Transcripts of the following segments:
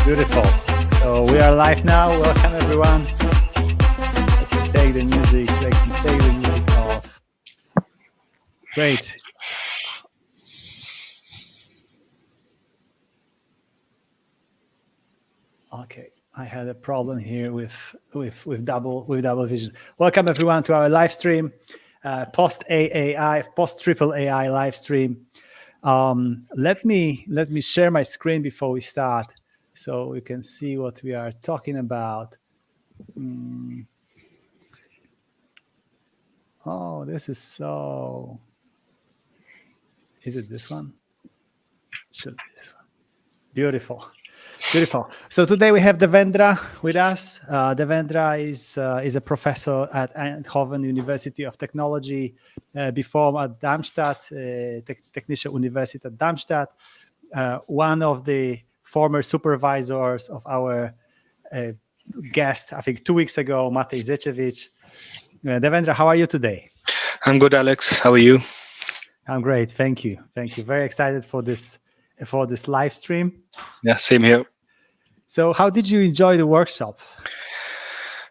Beautiful. So we are live now. Welcome everyone. Let's take the music. Take the music off. Great. Okay, I had a problem here with double vision. Welcome everyone to our live stream, post triple AI live stream. Let me share my screen before we start, so we can see what we are talking about. Oh, this is so. Is it this one? Should be this one. Beautiful. Beautiful. So today we have Devendra with us. Devendra is a professor at Eindhoven University of Technology, before at Darmstadt, Technische Universität Darmstadt, one of the former supervisors of our guest, I think 2 weeks ago, Matej Zečević. Devendra, how are you today? I'm good, Alex. How are you? I'm great. Thank you. Thank you. Very excited for this live stream. Yeah, same here. So how did you enjoy the workshop?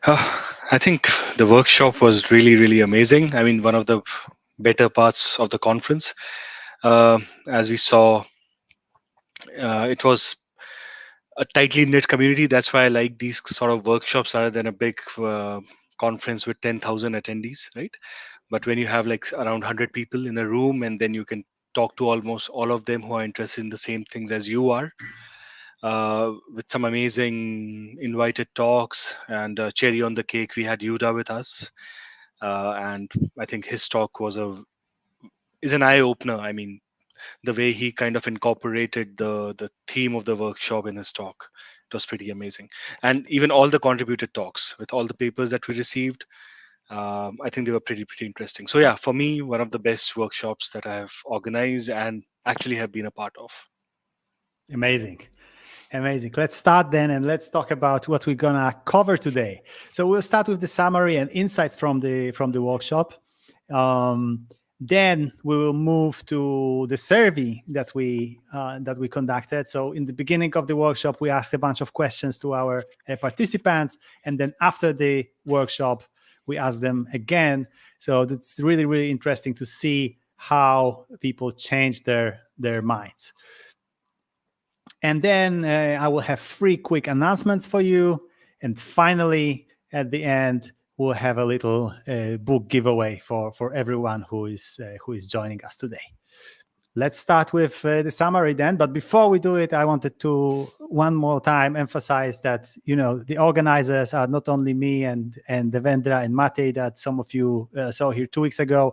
I think the workshop was really, really amazing. I mean, one of the better parts of the conference. As we saw, it was a tightly knit community. That's why I like these sort of workshops rather than a big conference with 10,000 attendees, right? But when you have like around 100 people in a room, and then you can talk to almost all of them who are interested in the same things as you are, with some amazing invited talks, and cherry on the cake, we had Yuda with us, and I think his talk is an eye opener. I mean, the way he kind of incorporated the theme of the workshop in his talk, it was pretty amazing. And even all the contributed talks with all the papers that we received, I think they were pretty interesting. So yeah, for me, one of the best workshops that I have organized and actually have been a part of. Amazing. Let's start then, and let's talk about what we're gonna cover today. So we'll start with the summary and insights from the workshop. Then we will move to the survey that we conducted. So in the beginning of the workshop, we asked a bunch of questions to our participants, and then after the workshop, we asked them again. So that's really, really interesting to see how people change their minds. And then I will have 3 quick announcements for you. And finally, at the end, we'll have a little book giveaway for everyone who is joining us today. Let's start with the summary then. But before we do it, I wanted to one more time emphasize that, the organizers are not only me and Devendra and Matej that some of you saw here 2 weeks ago,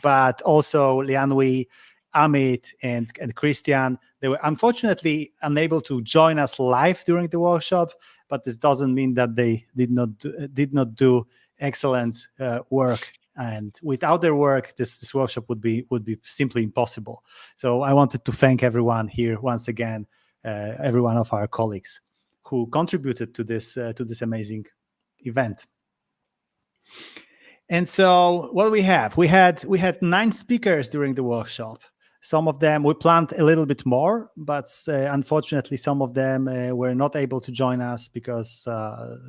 but also Lianhui, Amit, and Christian. They were unfortunately unable to join us live during the workshop, but this doesn't mean that they did not do excellent work. And without their work, this workshop would be simply impossible. So I wanted to thank everyone here once again, every one of our colleagues who contributed to this amazing event. And so what we had 9 speakers during the workshop. Some of them we planned a little bit more, but unfortunately, some of them were not able to join us because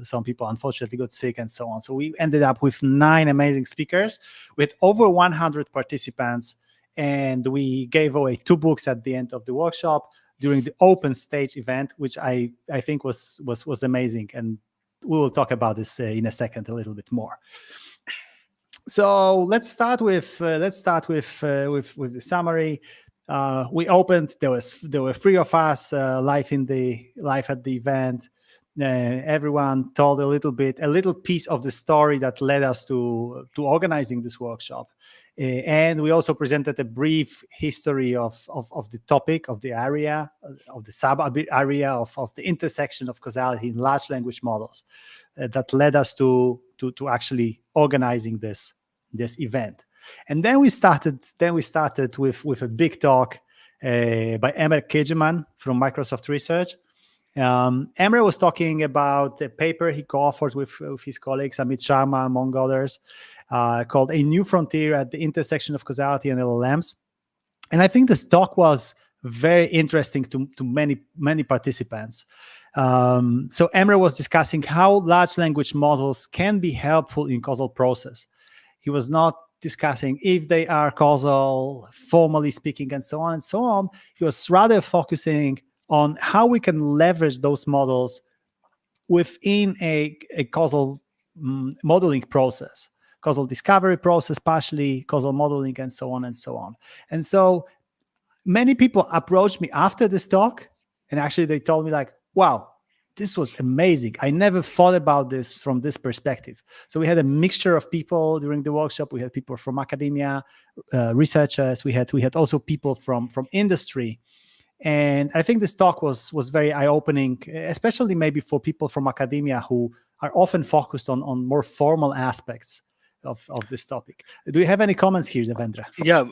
some people unfortunately got sick and so on. So we ended up with 9 amazing speakers with over 100 participants, and we gave away 2 books at the end of the workshop during the open stage event, which I think was amazing. And we will talk about this in a second a little bit more. So let's start with the summary. We opened. There were 3 of us live at the event. Everyone told a little piece of the story that led us to organizing this workshop, and we also presented a brief history of the topic, of the area, of the sub area of the intersection of causality in large language models that led us to actually organizing this event. And then we started with a big talk by Emre Kıcıman from Microsoft Research. Emre was talking about a paper he co-authored with his colleagues Amit Sharma, among others, called A New Frontier at the Intersection of Causality and LLMs. And I think this talk was very interesting to many participants. So Emre was discussing how large language models can be helpful in causal process. He was not discussing if they are causal, formally speaking, and so on and so on. He was rather focusing on how we can leverage those models within a causal modeling process, causal discovery process, partially causal modeling, and so on and so on. And so many people approached me after this talk, and actually they told me like, wow, this was amazing. I never thought about this from this perspective. So we had a mixture of people during the workshop. We had people from academia, researchers. We had also people from industry. And I think this talk was very eye-opening, especially maybe for people from academia who are often focused on more formal aspects of this topic. Do you have any comments here, Devendra? Yeah.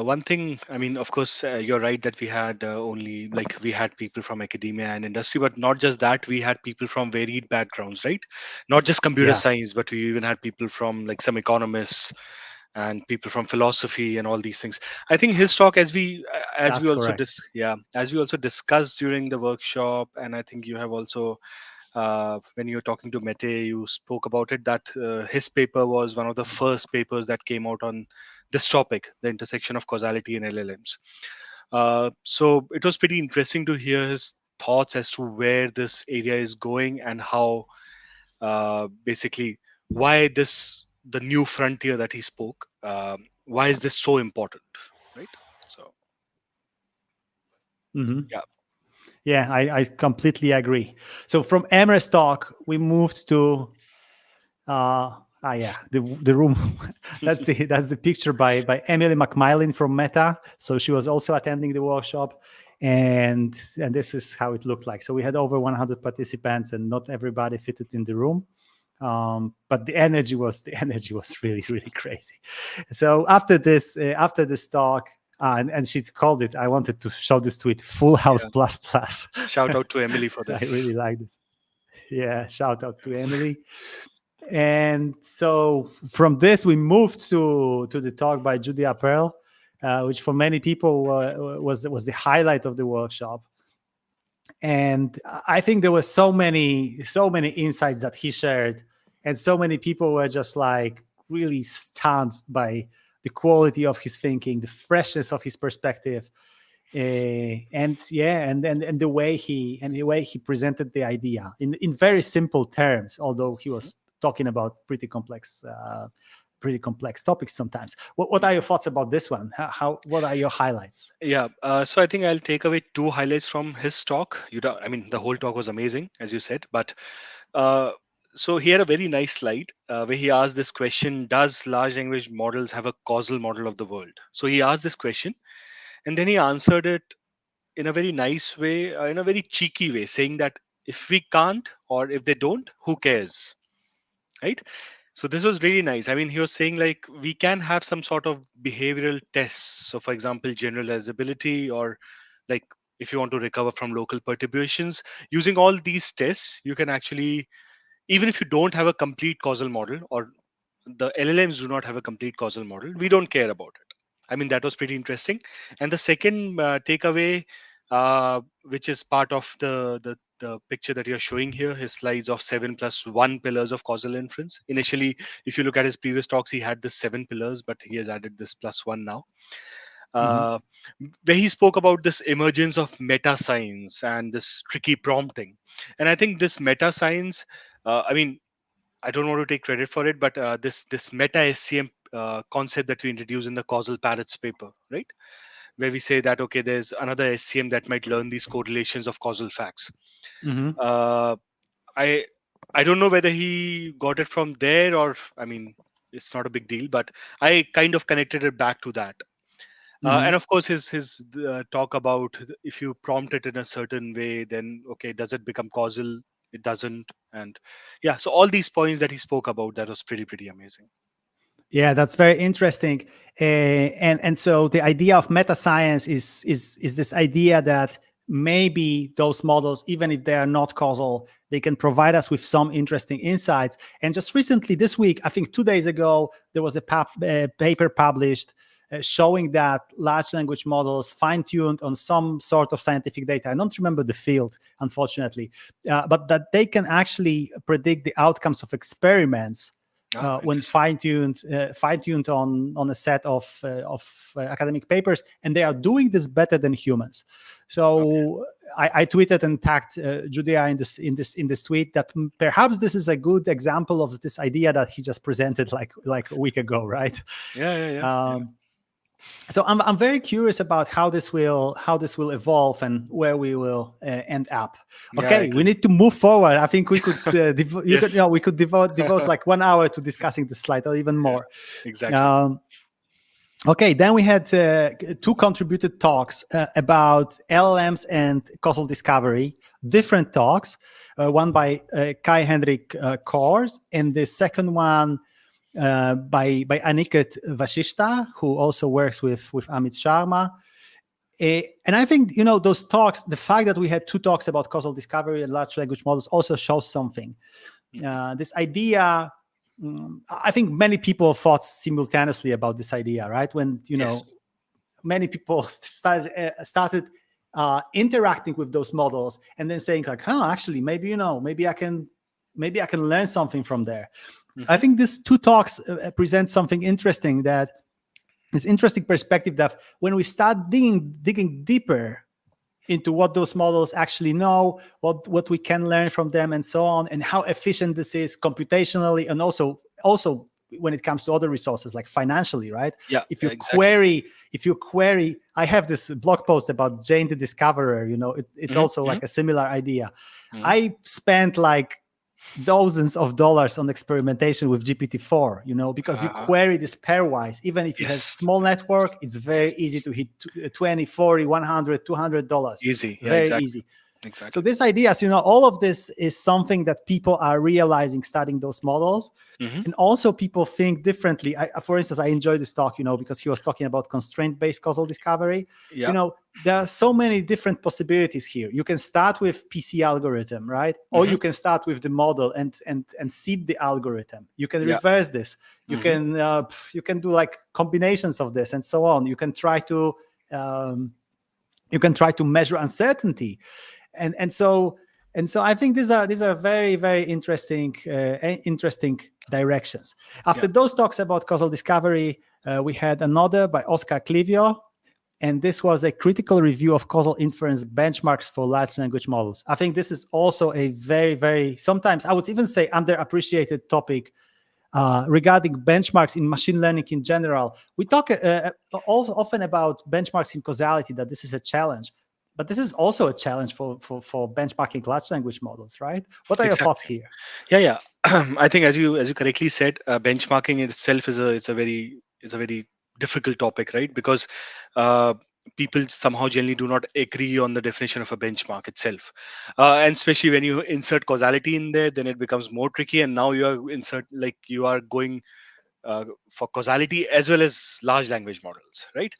One thing, I mean, of course, you're right that we had we had people from academia and industry, but not just that, we had people from varied backgrounds, right? Not just computer science, but we even had people from like some economists and people from philosophy and all these things. I think his talk, as we also discussed during the workshop, and I think you have also when you were talking to Mete, you spoke about it, that his paper was one of the first papers that came out on this topic, the intersection of causality and LLMs. So it was pretty interesting to hear his thoughts as to where this area is going and how basically why the new frontier that he spoke, why is this so important, right? So yeah. Yeah, I completely agree. So from Emre's talk, we moved to the room. that's the picture by Emily McMillan from Meta. So she was also attending the workshop, and this is how it looked like. So we had over 100 participants, and not everybody fitted in the room. But the energy was really, really crazy. So after this talk, and she called it, I wanted to show this tweet, Full House plus plus. Shout out to Emily for this. I really like this. Yeah, shout out to Emily. And so from this, we moved to the talk by Judea Pearl, which for many people was the highlight of the workshop. And I think there were so many insights that he shared, and so many people were just like really stunned by the quality of his thinking, the freshness of his perspective, and the way he presented the idea in very simple terms, although he was talking about pretty complex topics sometimes. What are your thoughts about this one? What are your highlights? Yeah, so I think I'll take away two highlights from his talk. I mean, the whole talk was amazing, as you said, but so he had a very nice slide where he asked this question: does large language models have a causal model of the world? So he asked this question, and then he answered it in a very nice way, in a very cheeky way, saying that if we can't, or if they don't, who cares, right? So this was really nice. I mean, he was saying like we can have some sort of behavioral tests. So for example, generalizability, or like if you want to recover from local perturbations, using all these tests, you can actually, even if you don't have a complete causal model, or the LLMs do not have a complete causal model, we don't care about it. I mean, that was pretty interesting. And the second takeaway, which is part of the picture that you're showing here, his slides of 7+1 pillars of causal inference. Initially, if you look at his previous talks, he had this 7 pillars, but he has added this +1 now. Where he spoke about this emergence of meta science and this tricky prompting. And I think this meta science, I mean, I don't want to take credit for it, but this meta SCM concept that we introduced in the causal parrots paper, right? Where we say that, okay, there's another SCM that might learn these correlations of causal facts. Uh, I don't know whether he got it from there, or I mean, it's not a big deal, but I kind of connected it back to that. And of course, his talk about if you prompt it in a certain way, then okay, does it become causal? It doesn't. And yeah, so all these points that he spoke about, that was pretty amazing. Yeah, that's very interesting. And so the idea of meta science is this idea that maybe those models, even if they are not causal, they can provide us with some interesting insights. And just recently, this week, I think 2 days ago, there was a paper published showing that large language models fine-tuned on some sort of scientific data. I don't remember the field, unfortunately, but that they can actually predict the outcomes of experiments when fine-tuned on a set of academic papers, and they are doing this better than humans. So I tweeted and tagged Judea in this tweet that perhaps this is a good example of this idea that he just presented like a week ago, right? So I'm very curious about how this will evolve and where we will end up. Okay, we need to move forward. I think we could we could devote like 1 hour to discussing the slide or even more. Exactly. Okay, then we had 2 contributed talks about LLMs and causal discovery, different talks, one by Kai-Henrik Kors, and the second one by Aniket Vashishta, who also works with Amit Sharma. And I think, those talks, the fact that we had 2 talks about causal discovery and large language models also shows something. This idea, I think many people thought simultaneously about this idea, right? When, many people started interacting with those models and then saying like, actually, maybe I can learn something from there. I think these 2 talks present something interesting, that this interesting perspective that when we start digging deeper into what those models actually know, what we can learn from them, and so on, and how efficient this is computationally, and also when it comes to other resources like financially, right? If you query, I have this blog post about Jane the Discoverer. It's also like a similar idea. I spent like dozens of dollars on experimentation with GPT-4, because you query this pairwise. Even if you have small network, it's very easy to hit $20, $40, $100, $200. Easy. Very easy. Exactly. So this idea, all of this is something that people are realizing studying those models. And also people think differently. For instance, I enjoyed this talk, because he was talking about constraint-based causal discovery. There are so many different possibilities here. You can start with PC algorithm, right? Or you can start with the model and seed the algorithm. You can reverse this. You can do like combinations of this and so on. You can try to measure uncertainty. And so I think these are very, very interesting directions. After those talks about causal discovery, we had another by Oscar Clivio, and this was a critical review of causal inference benchmarks for large language models. I think this is also a very, very, sometimes I would even say underappreciated topic regarding benchmarks in machine learning in general. We talk often about benchmarks in causality, that this is a challenge. But this is also a challenge for benchmarking large language models, right? What are your thoughts here? Yeah. I think as you correctly said, benchmarking itself is a very difficult topic, right? Because people somehow generally do not agree on the definition of a benchmark itself, and especially when you insert causality in there, then it becomes more tricky. And now you are going for causality as well as large language models, right?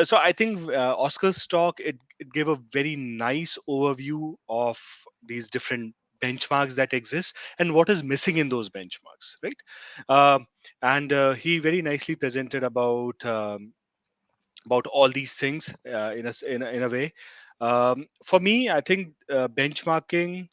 So I think Oscar's talk, it gave a very nice overview of these different benchmarks that exist and what is missing in those benchmarks, right? And he very nicely presented about all these things in a way. For me, I think benchmarking,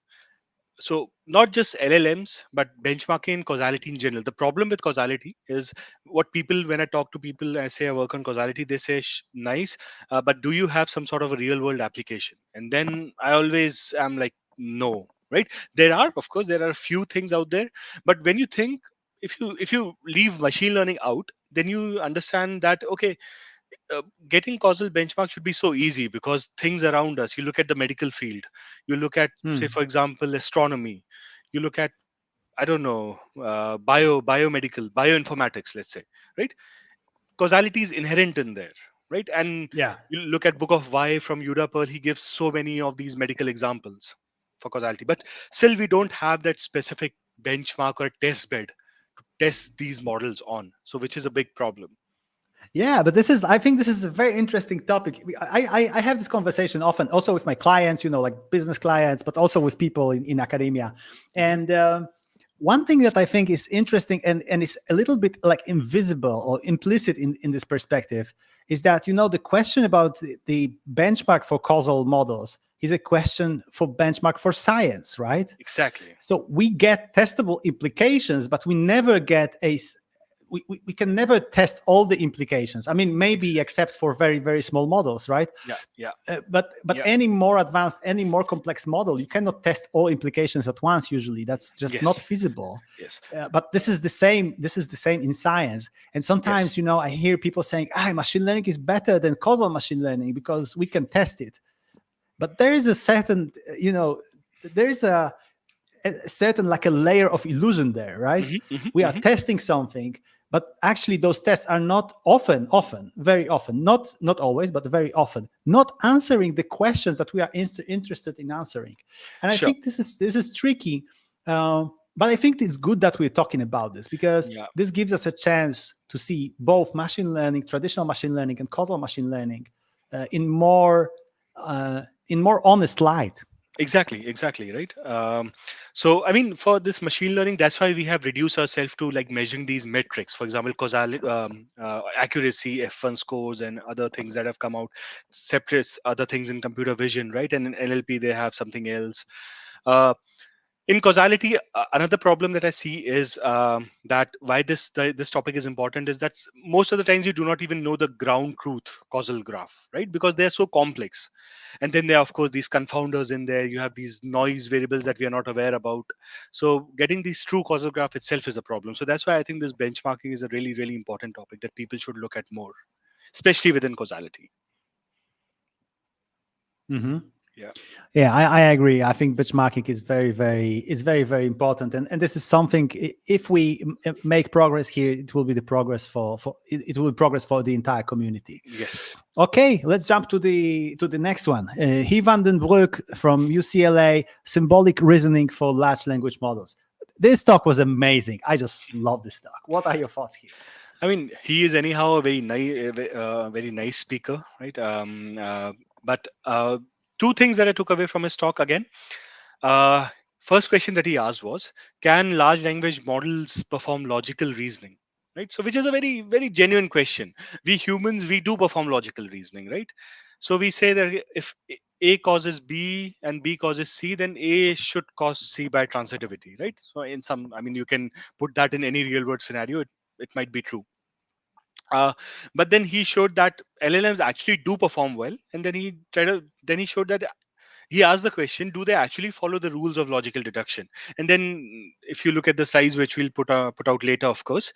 so not just LLMs, but benchmarking and causality in general. The problem with causality is what people, when I talk to people, I say I work on causality, they say nice, but do you have some sort of a real world application? And then I always am like, no, right? There are a few things out there, but when you think, if you leave machine learning out, then you understand that okay, getting causal benchmark should be so easy because things around us, you look at the medical field, you look at say for example astronomy, you look at, I don't know, biomedical bioinformatics, let's say, right? Causality is inherent in there, right? And you look at book of Y from Judea Pearl, he gives so many of these medical examples for causality, but still we don't have that specific benchmark or a test bed to test these models on, so which is a big problem. Yeah, but I think this is a very interesting topic. I have this conversation often also with my clients, like business clients, but also with people in academia. And one thing that I think is interesting and is a little bit like invisible or implicit in this perspective is that, the question about the benchmark for causal models is a question for benchmark for science, right? Exactly. So we get testable implications, but we never get we can never test all the implications. I mean, maybe except for very, very small models, right? Yeah. But any more advanced, any more complex model, you cannot test all implications at once. Usually, that's just not Yes. feasible. Yes. But this is the same. This is the same in science. And sometimes, Yes. I hear people saying, machine learning is better than causal machine learning because we can test it." But there is a certain, there is a certain like a layer of illusion there, right? We are testing something, but actually those tests are not very often, not always, but very often, not answering the questions that we are interested in answering. And I Sure. think this is tricky, but I think it's good that we're talking about this, because Yeah. this gives us a chance to see both machine learning, traditional machine learning, and causal machine learning in more honest light. Exactly, right. So I mean, for this machine learning, that's why we have reduced ourselves to like measuring these metrics, for example, causality, accuracy, F1 scores, and other things that have come out, separate other things in computer vision, right? And in NLP they have something else. uh, in causality, another problem that I see is that why this topic is important is that most of the times you do not even know the ground truth causal graph, right? Because they're so complex. And then there are of course these confounders in there. You have these noise variables that we are not aware about. So getting this true causal graph itself is a problem. So that's why I think this benchmarking is a really, really important topic that people should look at more, especially within causality. Mm-hmm. Yeah. Yeah, I agree. I think benchmarking is very, very important, and this is something. If we make progress here, it will be the progress it will be progress for the entire community. Yes. Okay, let's jump to the next one. Van den Broeck from UCLA, symbolic reasoning for large language models. This talk was amazing. I just love this talk. What are your thoughts here? I mean, he is anyhow a very nice, very nice speaker, right? But two things that I took away from his talk again. Uh, First question that he asked was, "Can large language models perform logical reasoning?" Right. So, which is a very, very genuine question. We humans, we do perform logical reasoning, right? So we say that if A causes B and B causes C, then A should cause C by transitivity, right? So in some, I mean, you can put that in any real world scenario. It might be true. uh, but then he showed that LLMs actually do perform well, and then he showed that he asked the question, do they actually follow the rules of logical deduction? And then if you look at the slides, which we'll put out later, of course,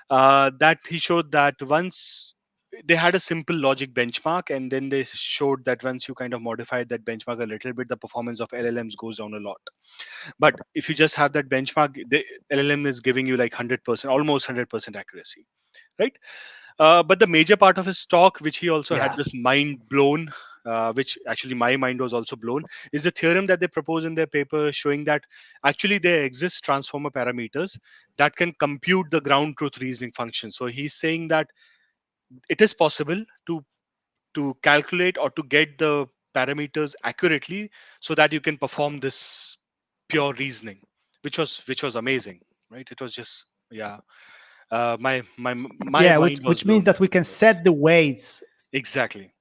that he showed that once they had a simple logic benchmark, and then they showed that once you kind of modified that benchmark a little bit, the performance of LLMs goes down a lot. But if you just have that benchmark, the LLM is giving you like 100%, almost 100% accuracy, right? But the major part of his talk, which he also had Yeah. this mind blown, which actually my mind was also blown, is the theorem that they propose in their paper, showing that actually there exists transformer parameters that can compute the ground truth reasoning function. So he's saying that it is possible to calculate or to get the parameters accurately so that you can perform this pure reasoning, which was amazing, right? It was just, yeah. My Yeah, mind was which means blown. that we can Yes. set the weights. Exactly.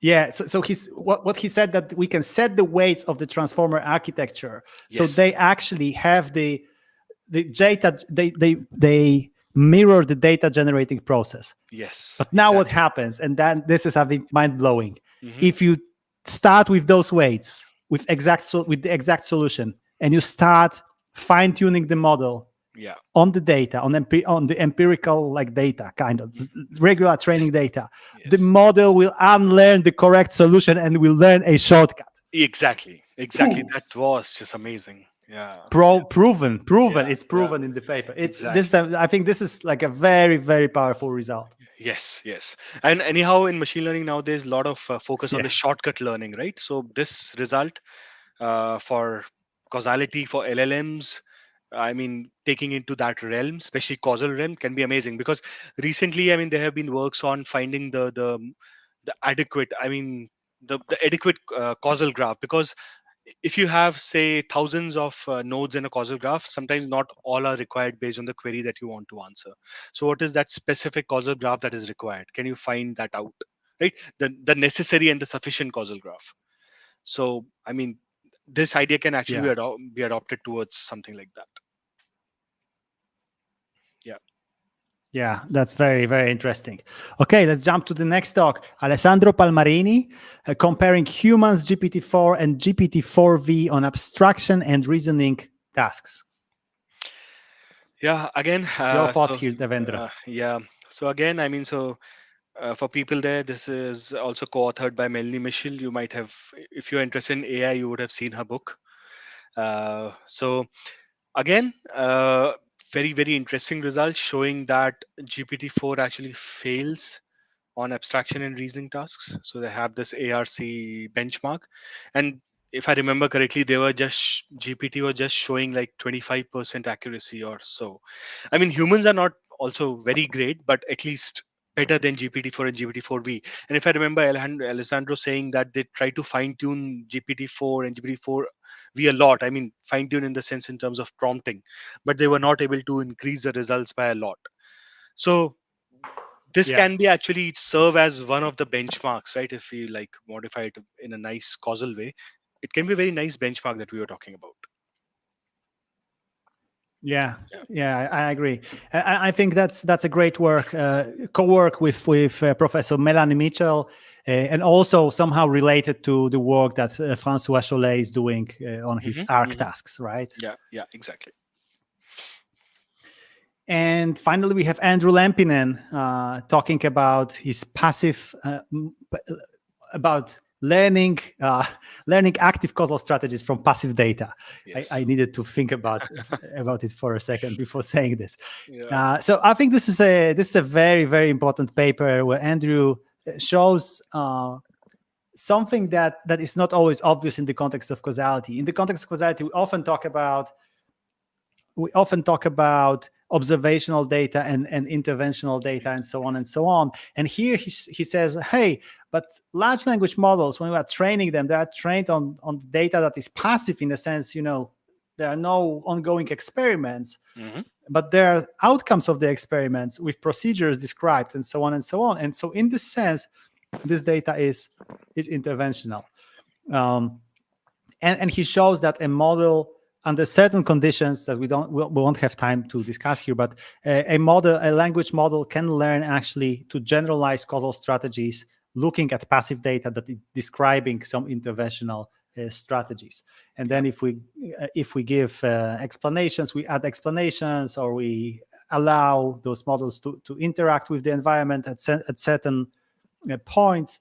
Yeah, so he's what he said, that we can set the weights of the transformer architecture, so Yes. they actually have the data, they mirror the data generating process. Yes. But now what Exactly. happens, and then this is, I think, mind blowing. Hmm. If you start with those weights with with the exact solution, and you start fine tuning the model Yeah. on the data, on the empirical like data, kind of regular Yes. training data, the Yes. model will unlearn the correct solution and will learn a shortcut. Exactly. Exactly. Poof. That was just amazing. Yeah. Proven. Yeah. It's Yeah. proven in the paper. It's this. Exactly. I think this is like a very, very powerful result. Yes, yes. And anyhow, in machine learning now, there's a lot of focus on Yeah. the shortcut learning, right? So this result for causality for LLMs, I mean, taking into that realm, especially causal realm, can be amazing because recently, I mean, there have been works on finding the adequate, I mean, the adequate causal graph, because if you have, say, thousands of nodes in a causal graph, sometimes not all are required based on the query that you want to answer. So what is that specific causal graph that is required? Can you find that out, right? The necessary and the sufficient causal graph. So I mean, this idea can actually be adopted towards something like that. Yeah. Yeah, that's very, very interesting. Okay, let's jump to the next talk. Alessandro Palmarini, comparing humans GPT-4 and GPT-4V on abstraction and reasoning tasks. Yeah, again, Your thoughts here, Devendra. Yeah. So again, I mean, so for people there, this is also co-authored by Melanie Mitchell. You might have, if you're interested in AI, you would have seen her book. So again, very, very interesting results showing that GPT-4 actually fails on abstraction and reasoning tasks. So they have this ARC benchmark, and if I remember correctly, they were just GPT was just showing like 25% accuracy or so. I mean, humans are not also very great, but at least better than GPT-4 and GPT-4V. And if I remember Alessandro saying that they try to fine tune GPT-4 and GPT-4V a lot. I mean, fine tune in the sense in terms of prompting, but they were not able to increase the results by a lot. So this can be actually serve as one of the benchmarks, right? If we like modify it in a nice causal way, it can be a very nice benchmark that we were talking about. Yeah, I agree. I think that's a great work, co-work with Professor Melanie Mitchell, and also somehow related to the work that François Chollet is doing on his ARC tasks, right? Yeah, exactly. And finally, we have Andrew Lampinen talking about his passive, about learning active causal strategies from passive data. Yes. I needed to think about it for a second before saying this. Yeah. So I think this is a very, very important paper where Andrew shows something that is not always obvious in the context of causality. In the context of causality, we often talk about observational data and interventional data and so on and so on. And here he says, hey, but large language models, when we are training them, they are trained on data that is passive in the sense, there are no ongoing experiments, but there are outcomes of the experiments with procedures described and so on and so on. And so in this sense, this data is interventional. And he shows that a model under certain conditions that we won't have time to discuss here, but a language model can learn actually to generalize causal strategies, looking at passive data that is describing some interventional strategies. And then if we give explanations, we add explanations, or we allow those models to interact with the environment at certain points,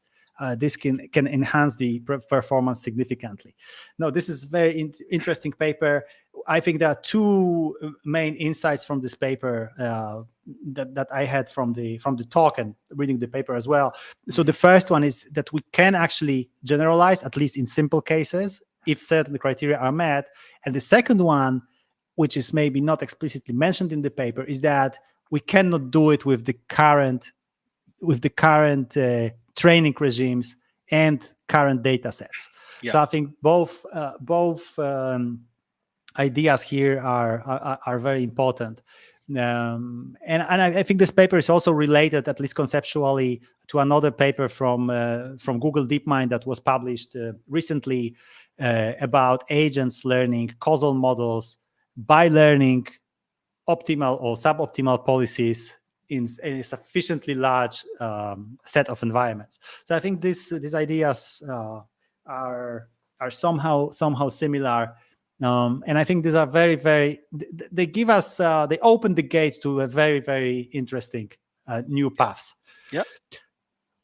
this can enhance the performance significantly. Now, this is a very interesting paper. I think there are two main insights from this paper that I had from the talk and reading the paper as well. So the first one is that we can actually generalize, at least in simple cases, if certain criteria are met. And the second one, which is maybe not explicitly mentioned in the paper, is that we cannot do it with the current training regimes and current data sets. Yeah. So I think both ideas here are very important. And I think this paper is also related, at least conceptually, to another paper from Google DeepMind that was published recently about agents learning causal models by learning optimal or suboptimal policies in a sufficiently large set of environments. So I think these ideas are somehow similar, and I think these are very, very. They give us they open the gate to a very, very interesting new paths. Yeah.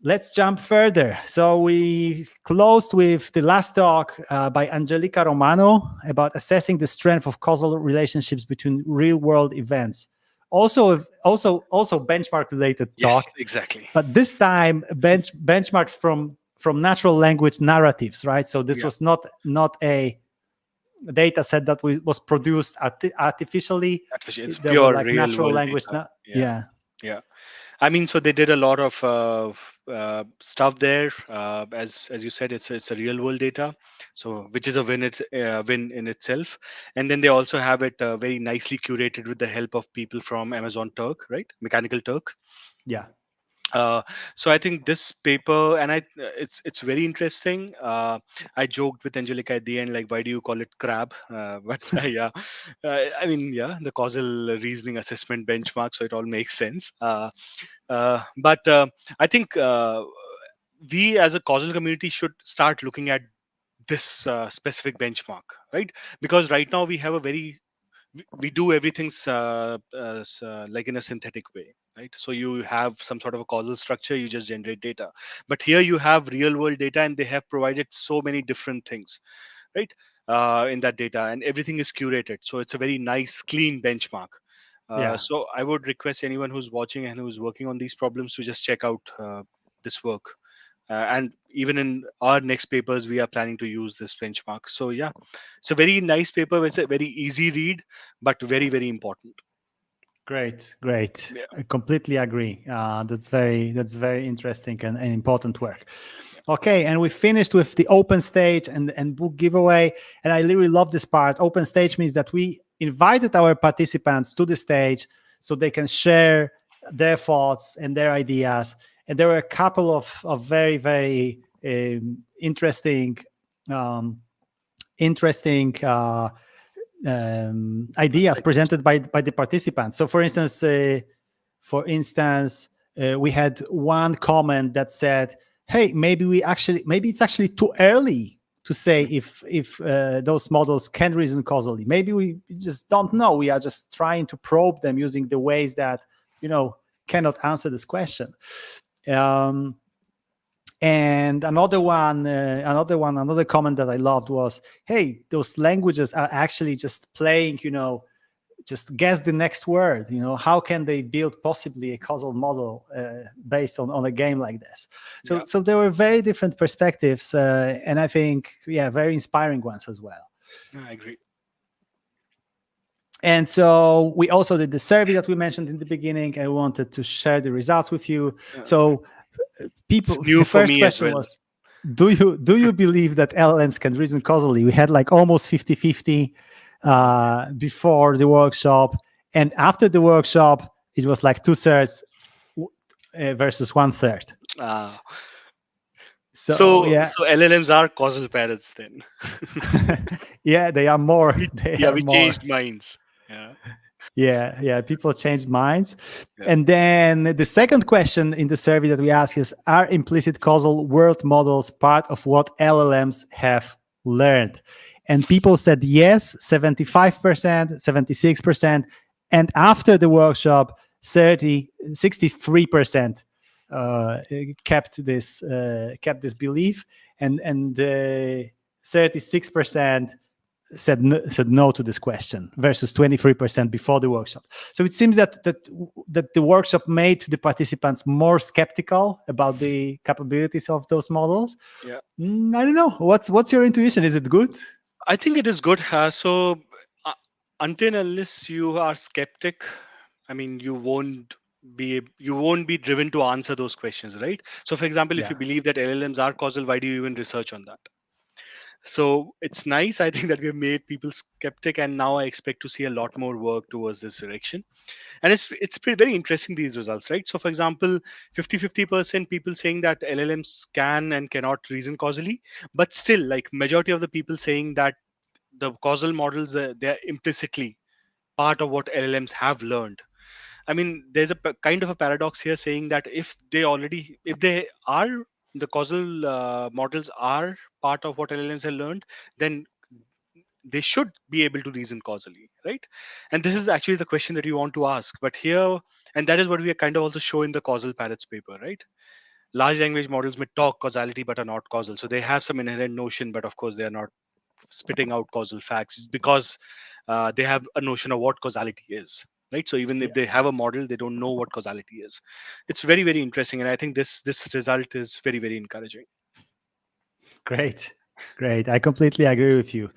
Let's jump further. So we closed with the last talk by Angelica Romano about assessing the strength of causal relationships between real-world events. Also benchmark-related talk. Yes, exactly. But this time, benchmarks from natural language narratives, right? So this was not a data set that was produced artificially. It's pure real natural world language. Yeah. I mean, so they did a lot of stuff there. As you said, it's a real world data, so which is a win in itself. And then they also have it very nicely curated with the help of people from Amazon Turk, right? Mechanical Turk. Yeah. So I think this paper, and it's very interesting. I joked with Angelica at the end, like, why do you call it crab? But yeah, I mean, yeah, the causal reasoning assessment benchmark, so it all makes sense. But I think we as a causal community should start looking at this specific benchmark, right? Because right now we have a very we do everything like in a synthetic way, right? So you have some sort of a causal structure, you just generate data. But here you have real world data, and they have provided so many different things, right? In that data, and everything is curated, so it's a very nice clean benchmark. Yeah. So I would request anyone who's watching and who's working on these problems to just check out this work. And even in our next papers, we are planning to use this benchmark. So yeah, it's a very nice paper. It's a very easy read, but very, very important. Great, great. Yeah. I completely agree. That's very interesting and important work. Okay, and we finished with the open stage and book giveaway. And I really love this part. Open stage means that we invited our participants to the stage so they can share their thoughts and their ideas. And there were a couple of very, very interesting ideas presented by the participants. So, for instance, we had one comment that said, "Hey, maybe it's actually too early to say if those models can reason causally. Maybe we just don't know. We are just trying to probe them using the ways that cannot answer this question." And another comment that I loved was, "Hey, those languages are actually just playing, just guess the next word. How can they build possibly a causal model based on a game like this?" So there were very different perspectives, and I think, very inspiring ones as well. I agree. And so we also did the survey that we mentioned in the beginning. I wanted to share the results with you. So people, the first question was, do you believe that LLMs can reason causally? We had like almost 50-50 before the workshop, and after the workshop it was like 2/3 versus 1/3. So LLMs are causal parrots then. Yeah, they are more. We changed minds. Yeah, people changed minds. And then the second question in the survey that we asked is, are implicit causal world models part of what LLMs have learned? And people said yes, 75%, 76%. And after the workshop, 63% kept this belief, and 36% said no to this question versus 23% before the workshop. So it seems that the workshop made the participants more skeptical about the capabilities of those models. I don't know. What's your intuition? Is it good? I think it is good. So until unless you are skeptic, I mean, you won't be driven to answer those questions, right? So for example, if you believe that LLMs are causal, why do you even research on that? So it's nice, I think, that we've made people skeptic, and now I expect to see a lot more work towards this direction. And it's very interesting, these results, right? So for example, 50% people saying that LLMs can and cannot reason causally, but still, like, majority of the people saying that the causal models, they're implicitly part of what LLMs have learned. I mean, there's a kind of a paradox here, saying that if the causal models are part of what LLMs have learned, then they should be able to reason causally, right? And this is actually the question that you want to ask. But here, and that is what we are kind of also show in the causal parrots paper, right? Large language models may talk causality but are not causal. So they have some inherent notion, but of course they are not spitting out causal facts, because they have a notion of what causality is, right? So even if they have a model, they don't know what causality is. It's very, very interesting, and I think this result is very, very encouraging. Great. I completely agree with you.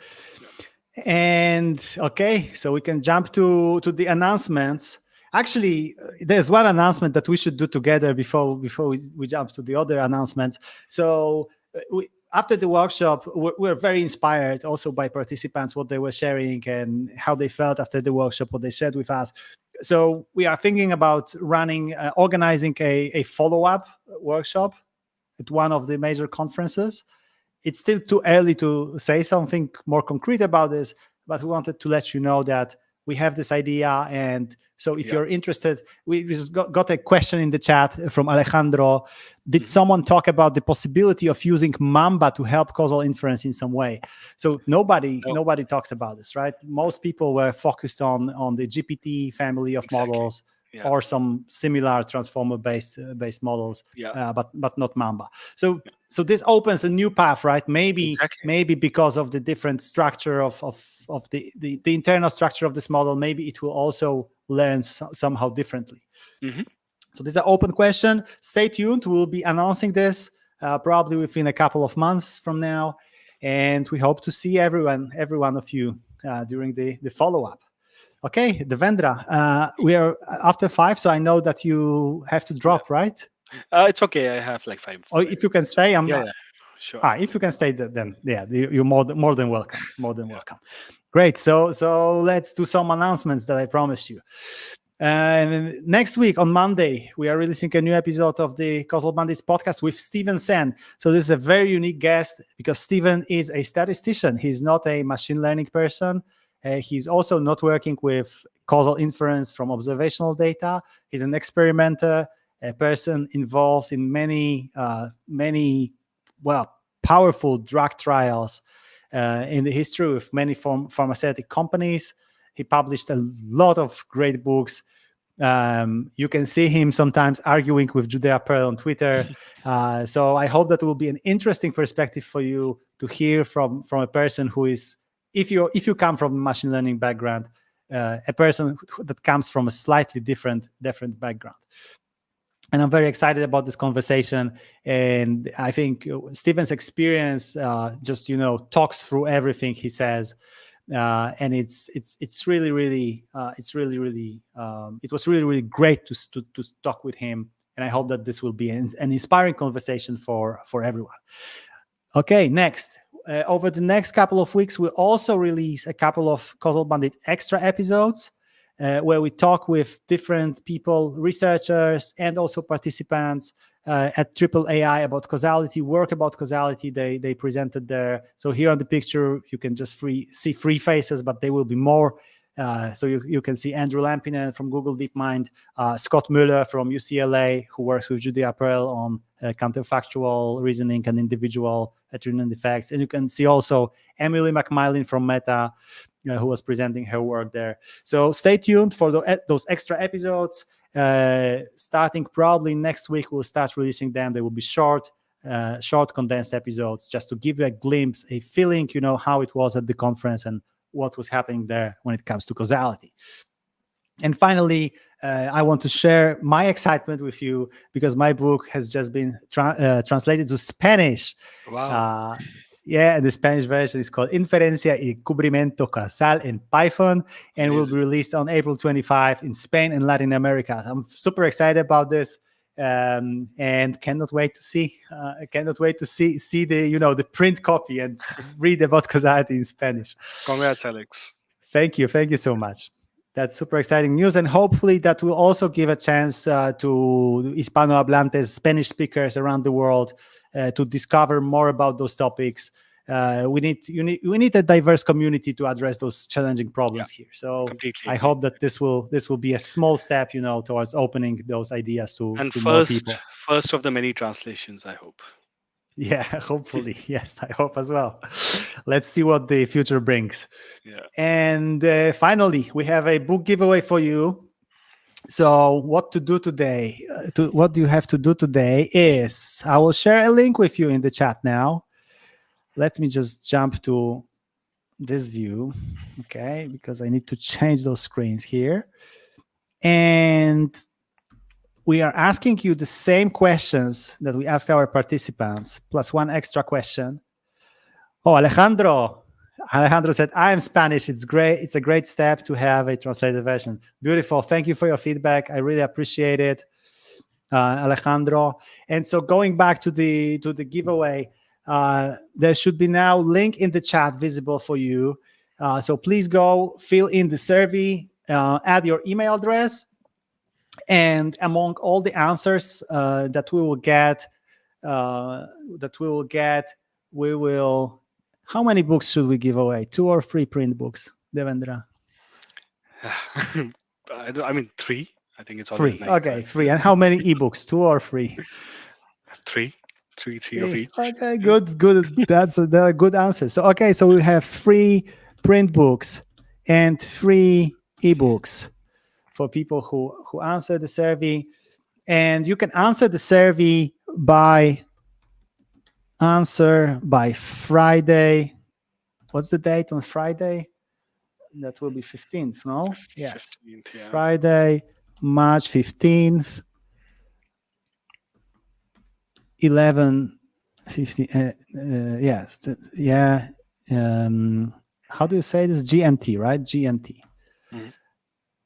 And okay, so we can jump to the announcements. Actually, there's one announcement that we should do together before we jump to the other announcements. So after the workshop, we're very inspired also by participants, what they were sharing and how they felt after the workshop, what they shared with us. So we are thinking about organizing a follow-up workshop at one of the major conferences. It's still too early to say something more concrete about this, but we wanted to let you know that we have this idea. And so if you're interested, we just got a question in the chat from Alejandro. Did someone talk about the possibility of using Mamba to help causal inference in some way? So nobody talked about this, right? Most people were focused on the GPT family of models, or some similar transformer-based models, but not Mamba. So this opens a new path, right? Maybe because of the different structure of the internal structure of this model, maybe it will also learn somehow differently. So this is an open question. Stay tuned. We'll be announcing this probably within a couple of months from now, and we hope to see every one of you during the follow-up. Okay, Devendra, we are after 5, so I know that you have to drop, right? It's okay. I have like 5. Or if you can stay, sure. If you can stay, then you're more than welcome. More than welcome. Great. So let's do some announcements that I promised you. And next week on Monday, we are releasing a new episode of the Causal Bandits podcast with Steven Sen. So this is a very unique guest because Steven is a statistician. He's not a machine learning person. He's also not working with causal inference from observational data. He's an experimenter, a person involved in many powerful drug trials in the history of many pharmaceutical companies. He published a lot of great books. You can see him sometimes arguing with Judea Pearl on Twitter. So I hope that will be an interesting perspective for you to hear from a person who is, if you come from a machine learning background, a person that comes from a slightly different background. And I'm very excited about this conversation. And I think Steven's experience just talks through everything he says. And it was really great to talk with him. And I hope that this will be an inspiring conversation for everyone. Okay, next. Over the next couple of weeks, we'll also release a couple of Causal Bandit extra episodes where we talk with different people, researchers, and also participants at AAAI about causality, work about causality they presented there. So here on the picture, you can just see 3 faces, but there will be more. So you can see Andrew Lampinen from Google DeepMind, Scott Muller from UCLA, who works with Judea Pearl on counterfactual reasoning and individual attribution effects. And you can see also Emily McMillan from Meta, who was presenting her work there. So stay tuned for those extra episodes. Starting probably next week, we'll start releasing them. They will be short, condensed episodes, just to give you a glimpse, a feeling, how it was at the conference and what was happening there when it comes to causality. And finally, I want to share my excitement with you because my book has just been translated to Spanish. Wow. The Spanish version is called Inferencia y Cubrimiento Causal in Python, and will be released on April 25 in Spain and Latin America. I'm super excited about this, and cannot wait to see the the print copy and read about causality in Spanish. Congrats, Alex. Thank you so much. That's super exciting news, and hopefully that will also give a chance to Hispanohablantes, Spanish speakers around the world, to discover more about those topics. We need a diverse community to address those challenging problems here. So I hope that this will be a small step, towards opening those ideas to more people. First of the many translations, I hope. Yeah, hopefully. Yes, I hope as well. Let's see what the future brings. Yeah. And finally, we have a book giveaway for you. So what to do today? What you have to do today is, I will share a link with you in the chat now. Let me just jump to this view, okay? Because I need to change those screens here. And we are asking you the same questions that we asked our participants, plus one extra question. Oh, Alejandro, Alejandro said, I am Spanish. It's great. It's a great step to have a translated version. Beautiful. Thank you for your feedback. I really appreciate it, Alejandro. And so going back to the giveaway, there should be now link in the chat visible for you. So please go fill in the survey, add your email address, and among all the answers that we will get, we will. How many books should we give away? 2 or 3 print books, Devendra? I mean, 3. I think it's all 3. Okay, 3. And how many ebooks? 2 or 3? 3 of each. Okay, good. That's a good answer. So so we have 3 print books and 3 ebooks for people who answer the survey. And you can answer the survey by Friday. What's the date on Friday? That will be 15th, no? Yes. 15th, yeah. Friday, March 15th, 11:50. Yes. Yeah. How do you say this? GMT, right? GMT. Mm-hmm.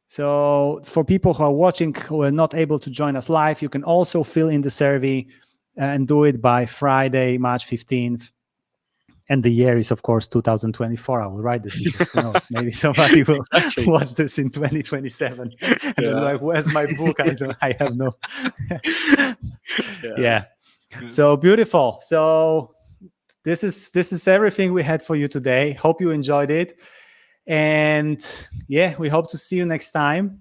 So for people who are watching who are not able to join us live, you can also fill in the survey and do it by Friday, March 15th. And the year is, of course, 2024. I will write this because who knows? Maybe somebody will watch this in 2027. And they're like, where's my book? I have no. Yeah. So beautiful. So this is everything we had for you today. Hope you enjoyed it. And we hope to see you next time.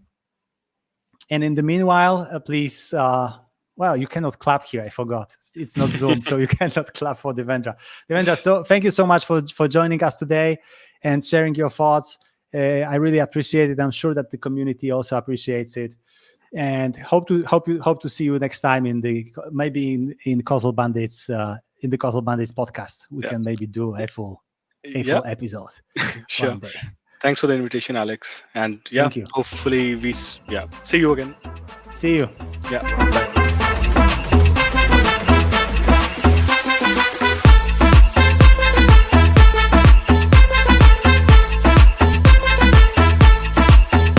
And in the meanwhile, please, you cannot clap here. I forgot. It's not Zoom, so you cannot clap for Devendra. Devendra, so thank you so much for joining us today and sharing your thoughts. I really appreciate it. I'm sure that the community also appreciates it. And hope to see you next time in Causal Bandits in the Causal Bandits podcast. We can maybe do a full episode. Sure. One day. Thanks for the invitation, Alex. And thank you. Hopefully see you again. See you. Yeah. Bye.